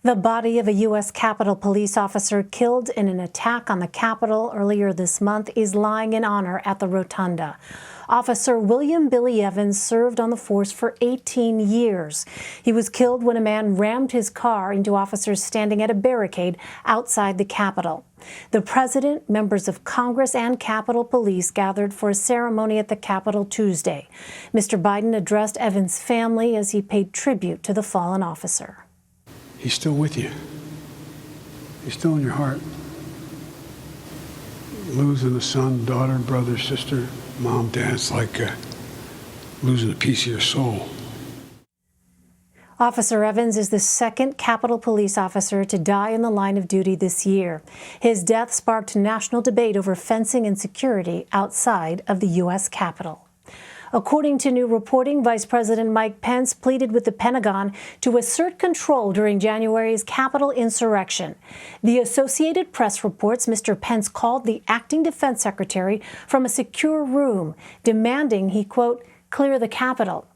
The body of a U.S. Capitol Police officer killed in an attack on the Capitol earlier this month is lying in honor at the Rotunda. Officer William Billy Evans served on the force for 18 years. He was killed when a man rammed his car into officers standing at a barricade outside the Capitol. The president, members of Congress, and Capitol Police gathered for a ceremony at the Capitol Tuesday. Mr. Biden addressed Evans' family as he paid tribute to the fallen officer. He's still with you. He's still in your heart. Losing a son, daughter, brother, sister, mom, dad's like losing a piece of your soul. Officer Evans is the second Capitol Police officer to die in the line of duty this year. His death sparked national debate over fencing and security outside of the U.S. Capitol. According to new reporting, Vice President Mike Pence pleaded with the Pentagon to assert control during January's Capitol insurrection. The Associated Press reports Mr. Pence called the acting defense secretary from a secure room, demanding he, quote, clear the Capitol.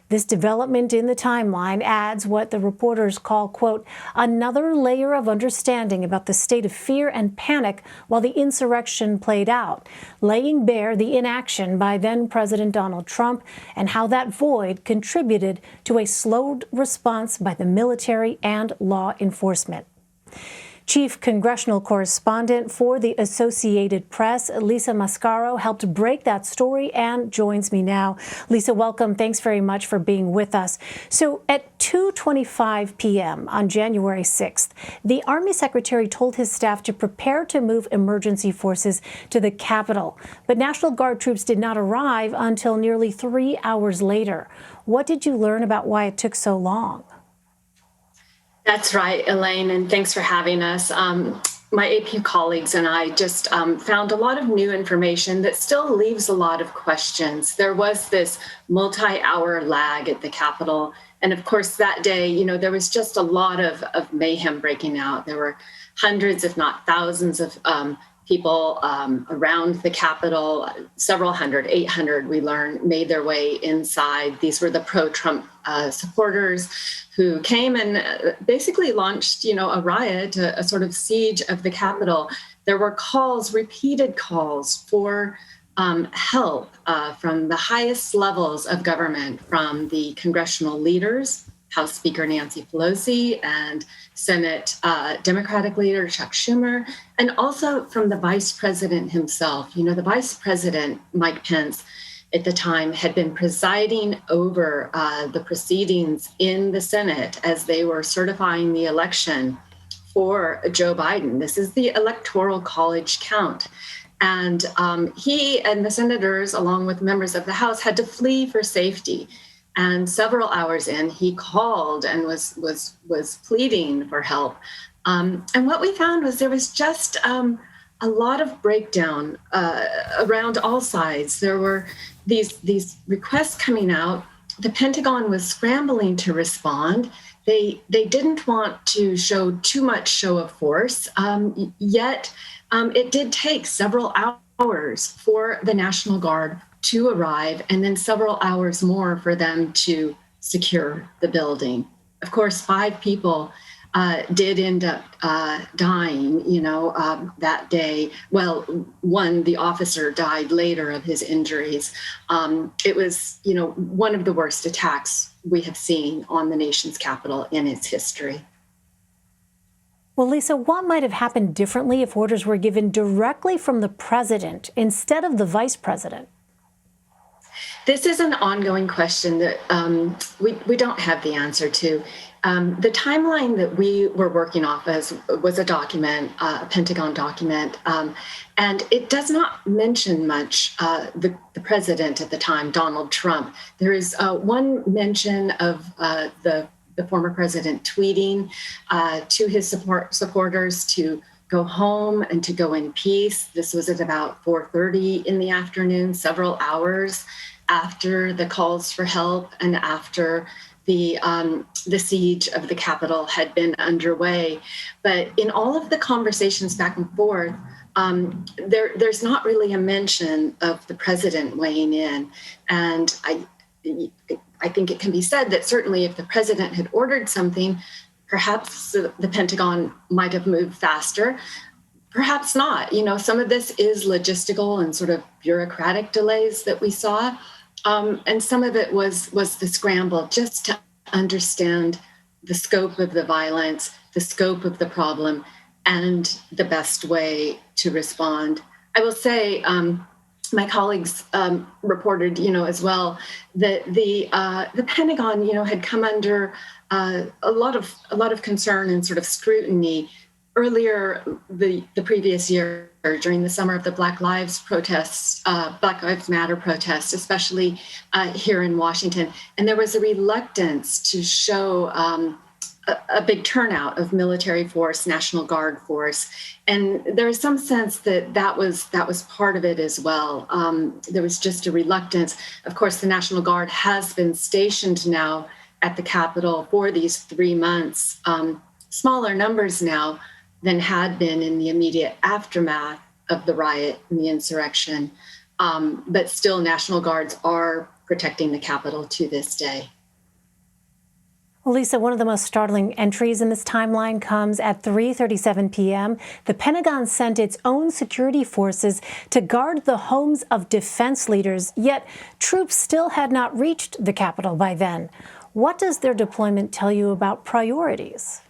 This development in the timeline adds what the reporters call, quote, another layer of understanding about the state of fear and panic while the insurrection played out, laying bare the inaction by then-President Donald Trump and how that void contributed to a slowed response by the military and law enforcement. Chief congressional correspondent for the Associated Press, Lisa Mascaro, helped break that story and joins me now. Lisa, welcome. Thanks very much for being with us. So at 2:25 p.m. on January 6th, the Army Secretary told his staff to prepare to move emergency forces to the Capitol. But National Guard troops did not arrive until nearly 3 hours later. What did you learn about why it took so long? That's right, Elaine, and thanks for having us. My AP colleagues and I just found a lot of new information that still leaves a lot of questions. There was this multi-hour lag at the Capitol. And of course, that day, there was just a lot of mayhem breaking out. There were hundreds, if not thousands of people around the Capitol, several hundred, 800, we learned, made their way inside. These were the pro-Trump supporters who came and basically launched, a riot, a sort of siege of the Capitol. There were calls, repeated calls for help from the highest levels of government, from the congressional leaders, House Speaker Nancy Pelosi and Senate Democratic leader Chuck Schumer, and also from the vice president himself. The vice president, Mike Pence, at the time had been presiding over the proceedings in the Senate as they were certifying the election for Joe Biden. This is the Electoral College count. And he and the senators, along with members of the House, had to flee for safety. And several hours in, he called and was pleading for help. And what we found was there was just a lot of breakdown around all sides. There were these requests coming out. The Pentagon was scrambling to respond. They didn't want to show too much show of force, yet it did take several hours for the National Guard to arrive, and then several hours more for them to secure the building. Of course, 5 people did end up dying, that day. Well, one, the officer, died later of his injuries. It was, one of the worst attacks we have seen on the nation's capital in its history. Well, Lisa, what might have happened differently if orders were given directly from the president instead of the vice president? This is an ongoing question that we don't have the answer to. The timeline that we were working off was a document, a Pentagon document, and it does not mention much the president at the time, Donald Trump. There is one mention of the former president tweeting to his supporters to go home and to go in peace. This was at about 4:30 in the afternoon, several hours after the calls for help and after the siege of the Capitol had been underway. But in all of the conversations back and forth, there's not really a mention of the president weighing in. And I think it can be said that certainly if the president had ordered something, Perhaps the Pentagon might have moved faster. Perhaps not. Some of this is logistical and sort of bureaucratic delays that we saw. And some of it was the scramble just to understand the scope of the violence, the scope of the problem, and the best way to respond. I will say, my colleagues reported, as well, that the Pentagon, had come under a lot of concern and sort of scrutiny earlier the previous year during the summer of the Black Lives Matter protests, especially here in Washington. And there was a reluctance to show a big turnout of military force, National Guard force. And there was some sense that was part of it as well. There was just a reluctance. Of course, the National Guard has been stationed now at the Capitol for these 3 months, smaller numbers now than had been in the immediate aftermath of the riot and the insurrection. But still, National Guards are protecting the Capitol to this day. Well, Lisa, one of the most startling entries in this timeline comes at 3:37 p.m. The Pentagon sent its own security forces to guard the homes of defense leaders, yet troops still had not reached the Capitol by then. What does their deployment tell you about priorities?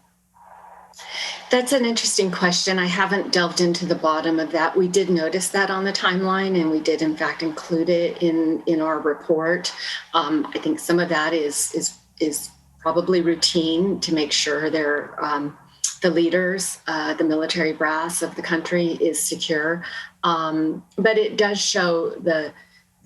That's an interesting question. I haven't delved into the bottom of that. We did notice that on the timeline, and we did, in fact, include it in our report. I think some of that is probably routine to make sure the leaders, the military brass of the country is secure. But it does show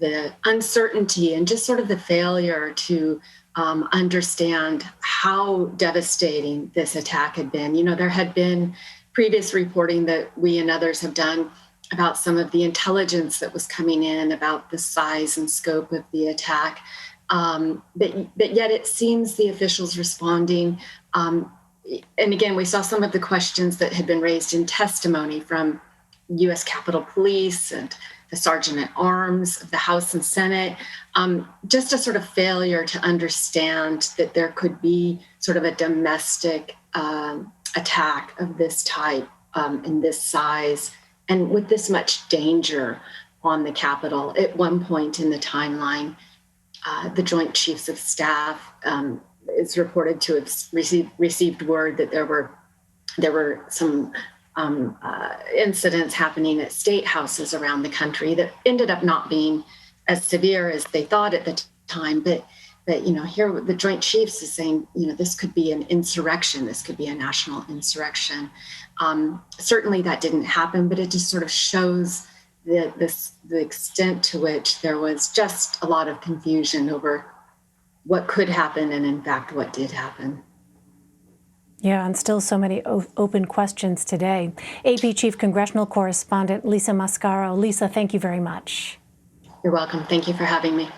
the uncertainty and just sort of the failure to understand how devastating this attack had been. There had been previous reporting that we and others have done about some of the intelligence that was coming in about the size and scope of the attack. But yet it seems the officials responding. And again, we saw some of the questions that had been raised in testimony from U.S. Capitol Police and the Sergeant at Arms of the House and Senate, just a sort of failure to understand that there could be sort of a domestic attack of this type in this size and with this much danger on the Capitol. At one point in the timeline, the Joint Chiefs of Staff is reported to have received word that there were some incidents happening at state houses around the country that ended up not being as severe as they thought at the time. But here the Joint Chiefs is saying, this could be an insurrection. This could be a national insurrection. Certainly that didn't happen, but it just sort of shows the extent to which there was just a lot of confusion over what could happen and, in fact, what did happen. Yeah, and still so many open questions today. AP Chief Congressional Correspondent Lisa Mascaro. Lisa, thank you very much. You're welcome. Thank you for having me.